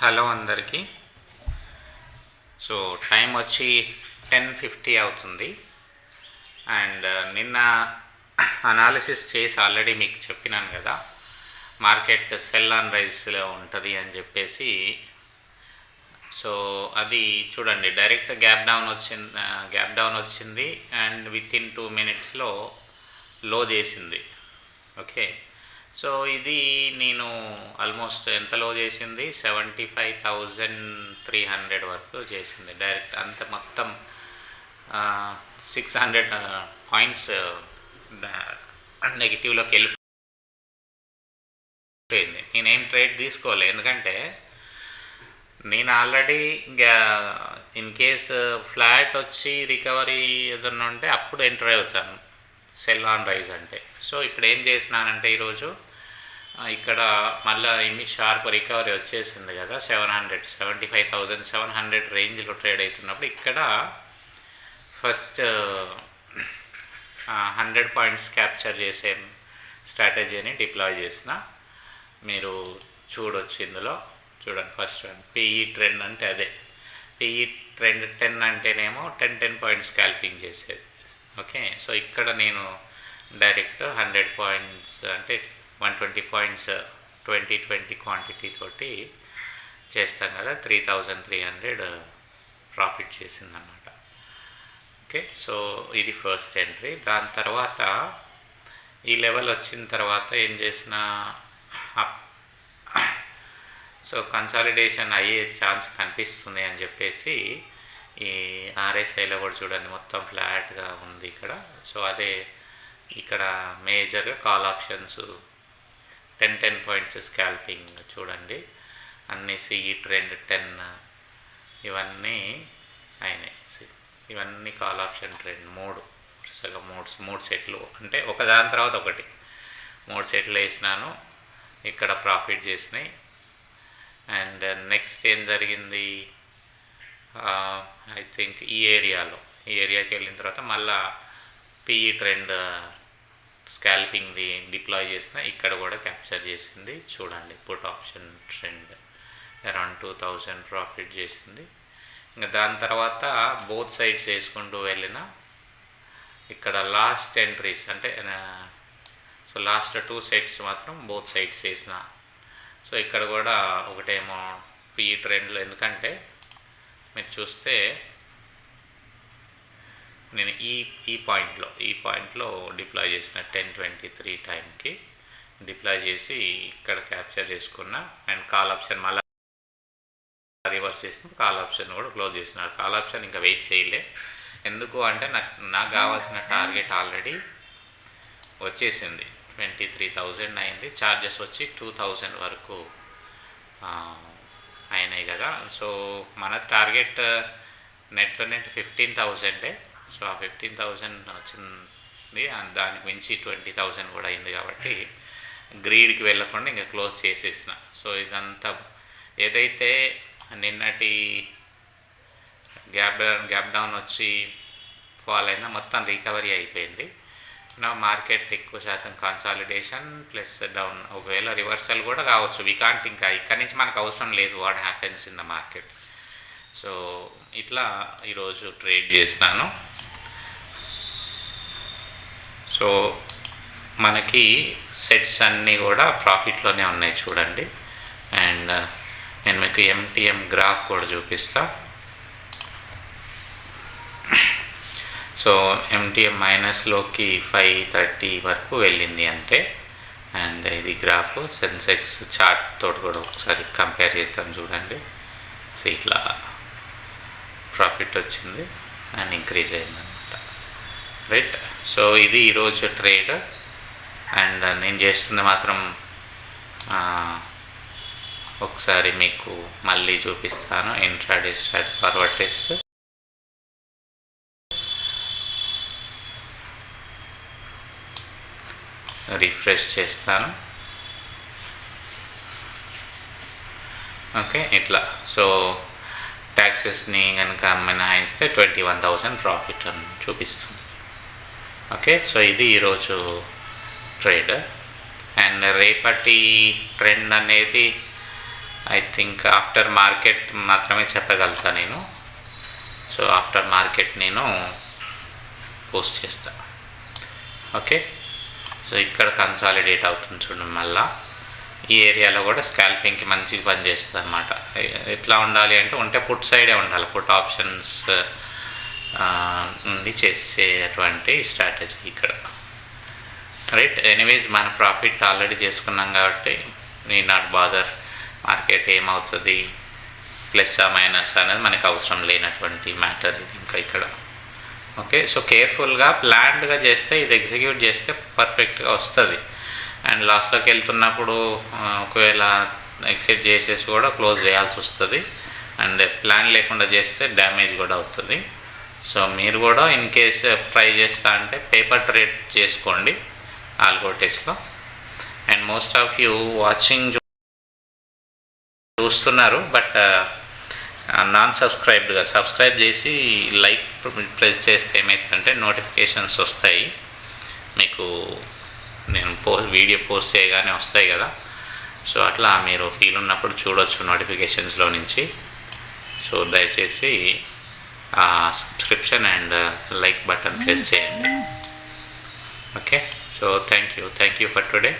Hello అందరికీ. So time వచ్చి 10:50 అవుతుంది. అండ్ నిన్న అనాలిసిస్ చేసి ఆల్రెడీ మీకు చెప్పినాను కదా, మార్కెట్ సెల్ ఆన్ రైజ్లో ఉంటుంది అని చెప్పేసి. సో అది చూడండి, డైరెక్ట్ గ్యాప్ డౌన్ వచ్చింది అండ్ విత్ ఇన్ 2 minutesలో లో చేసింది. ఓకే, సో ఇది నేను ఆల్మోస్ట్ ఎంత లో చేసింది, 75,300 వరకు చేసింది డైరెక్ట్. అంత మొత్తం 600 పాయింట్స్ నెగిటివ్లోకి వెళ్ళిపోయింది. నేనేం ట్రేడ్ తీసుకోవాలి, ఎందుకంటే నేను ఆల్రెడీ ఇన్ కేస్ ఫ్లాట్ వచ్చి రికవరీ ఏదన్నా ఉంటే అప్పుడు ఎంటర్ అవుతాను సెల్ ఆన్ రైజ్ అంటే. సో ఇప్పుడు ఏం చేసినానంటే, ఈరోజు ఇక్కడ మళ్ళీ షార్ప్ రికవరీ వచ్చేసింది కదా, 75,700 రేంజ్లో ట్రేడ్ అవుతున్నప్పుడు ఇక్కడ ఫస్ట్ 100 పాయింట్స్ క్యాప్చర్ చేసే స్ట్రాటజీని డిప్లాయ్ చేసిన. మీరు చూడొచ్చు ఇందులో, చూడండి. ఫస్ట్ వన్ పిఈ ట్రెండ్ అంటే అదే. పిఈ ట్రెండ్ 10 అంటేనేమో 10 పాయింట్స్ స్కాల్పింగ్ చేసేది. ఓకే, సో ఇక్కడ నేను డైరెక్ట్ 100 పాయింట్స్ అంటే 120 పాయింట్స్ 20 క్వాంటిటీ తోటి చేస్తాం కదా, 3,300 ప్రాఫిట్ చేసిందన్నమాట. ఓకే, సో ఇది ఫస్ట్ ఎంట్రీ. దాని తర్వాత ఈ లెవెల్ వచ్చిన తర్వాత ఏం చేసిన, సో కన్సాలిడేషన్ అయ్యే ఛాన్స్ కనిపిస్తుంది అని చెప్పేసి ఈ ఆర్ఎస్ఐలో కూడా చూడండి మొత్తం ఫ్లాట్గా ఉంది ఇక్కడ. సో అదే ఇక్కడ మేజర్గా కాల్ ఆప్షన్స్ 10 పాయింట్స్ స్కాల్పింగ్ చూడండి, అన్నీ సిఈ ట్రెండ్ 10 ఇవన్నీ అయినాయి. ఇవన్నీ కాల్ ఆప్షన్ ట్రెండ్ 3 సెట్లు, అంటే ఒకదాని తర్వాత ఒకటి 3 సెట్లు వేసినాను, ఇక్కడ ప్రాఫిట్ చేసినాయి. అండ్ నెక్స్ట్ ఏం జరిగింది, ఐ థింక్ ఈ ఏరియాకి వెళ్ళిన తర్వాత మళ్ళా పిఈ ట్రెండ్ స్కాల్పింగ్ది డిప్లాయ్ చేసిన, ఇక్కడ కూడా క్యాప్చర్ చేసింది చూడండి. Put option trend around 2,000 profit చేసింది. ఇంకా దాని తర్వాత బోత్ సైడ్స్ వేసుకుంటూ వెళ్ళిన, ఇక్కడ లాస్ట్ ఎంట్రీస్ అంటే సో లాస్ట్ 2 సెట్స్ మాత్రం బోత్ సైడ్స్ వేసిన. సో ఇక్కడ కూడా ఒకటేమో పిఈ ట్రెండ్లో, ఎందుకంటే మీరు చూస్తే నేను ఈ పాయింట్లో డిప్లాయ్ చేసిన 10:23 టైంకి డిప్లాయ్ చేసి ఇక్కడ క్యాప్చర్ చేసుకున్నా. అండ్ కాల్ ఆప్షన్ మళ్ళీ రివర్స్ చేసిన, కాల్ ఆప్షన్ కూడా క్లోజ్ చేసిన. కాల్ ఆప్షన్ ఇంకా వెయిట్ చేయలే, ఎందుకు అంటే నాకు కావాల్సిన టార్గెట్ ఆల్రెడీ వచ్చేసింది, 23,000 అయింది. ఛార్జెస్ వచ్చి 2,000 వరకు అయినాయి కదా. సో మన టార్గెట్ నెట్ 15,000. సో ఆ 15,000 వచ్చింది, దానికి మించి 20,000 కూడా అయింది కాబట్టి గ్రీడ్కి వెళ్ళకుండా ఇంకా క్లోజ్ చేసేసిన. సో ఇదంతా ఏదైతే నిన్నటి గ్యాప్ డౌన్ వచ్చి ఫాల్ అయినా మొత్తం రికవరీ అయిపోయింది. నా మార్కెట్ ఎక్కువ శాతం కన్సాలిడేషన్ ప్లస్ డౌన్, ఒకవేళ రివర్సల్ కూడా కావచ్చు. వి కాంట్, ఇంకా ఇక్కడి నుంచి మనకు అవసరం లేదు what happens in the market. So ఇట్లా ఈరోజు ట్రేడ్ చేసినాను. సో మనకి సెట్స్ అన్నీ కూడా ప్రాఫిట్లోనే ఉన్నాయి చూడండి. అండ్ నేను మీకు ఎంటీఎం గ్రాఫ్ కూడా చూపిస్తా. సో ఎంటీఎం మైనస్లోకి 530 వరకు వెళ్ళింది అంతే. అండ్ ఇది గ్రాఫ్ సెన్సెక్స్ చార్ట్ తోటి కూడా ఒకసారి కంపేర్ చేద్దాం చూడండి. సో ఇట్లా ప్రాఫిట్ వచ్చింది అండ్ ఇంక్రీజ్ అయిందన్నమాట. రైట్, సో ఇది ఈరోజు ట్రేడ్. అండ్ నేను చేస్తుంది మాత్రం ఒకసారి మీకు మళ్ళీ చూపిస్తాను. Intraday strategy forward test refresh చేస్తాను. ఓకే, ఇట్లా. సో ట్యాక్సెస్ని కనుక మినహాయిస్తే 21,000 ప్రాఫిట్ అని చూపిస్తుంది. ఓకే, సో ఇది ఈరోజు ట్రేడ్. అండ్ రేపటి ట్రెండ్ అనేది ఐ థింక్ ఆఫ్టర్ మార్కెట్ మాత్రమే చెప్పగలుగుతా నేను. సో ఆఫ్టర్ మార్కెట్ నేను పోస్ట్ చేస్తా. ఓకే, సో ఇక్కడ కన్సాలిడేట్ అవుతుంది చూడండి. మళ్ళీ ఈ ఏరియాలో కూడా స్కాల్పింగ్కి మంచిగా పనిచేస్తుంది అనమాట. ఎట్లా ఉండాలి అంటే ఉంటే పుట్ సైడే ఉండాలి, పుట్ ఆప్షన్స్ నుండి చేసేటువంటి స్ట్రాటజీ ఇక్కడ. రైట్, ఎనీవేస్ మన ప్రాఫిట్ ఆల్రెడీ చేసుకున్నాం కాబట్టి నీ నాట్ బాదర్ మార్కెట్ ఏమవుతుంది ప్లస్ మైనస్ అనేది మనకు అవసరం లేనటువంటి మ్యాటర్ ఇది ఇంకా ఇక్కడ. ఓకే, సో కేర్ఫుల్గా ప్లాన్డ్గా చేస్తే ఇది ఎగ్జిక్యూట్ చేస్తే పర్ఫెక్ట్గా వస్తుంది. అండ్ లాస్ట్లోకి వెళ్తున్నప్పుడు ఒకవేళ ఎక్సిట్ చేసేసి కూడా క్లోజ్ చేయాల్సి వస్తుంది. అండ్ ప్లాన్ లేకుండా చేస్తే డ్యామేజ్ కూడా అవుతుంది. సో మీరు కూడా ఇన్ కేస్ ట్రై చేస్తా అంటే పేపర్ ట్రేడ్ చేసుకోండి ఆల్గోటెస్లో. And most of you watching చూస్తున్నారు, బట్ నాన్ సబ్స్క్రైబ్డ్గా సబ్స్క్రైబ్ చేసి లైక్ ప్రెస్ చేస్తే ఏమవుతుందంటే నోటిఫికేషన్స్ వస్తాయి మీకు. నేను వీడియో పోస్ట్ చేయగానే వస్తాయి కదా, సో అట్లా మీరు ఫీల్ ఉన్నప్పుడు చూడొచ్చు నోటిఫికేషన్స్లో నుంచి. సో దయచేసి subscription and like button press చేయండి. Okay, so thank you for today.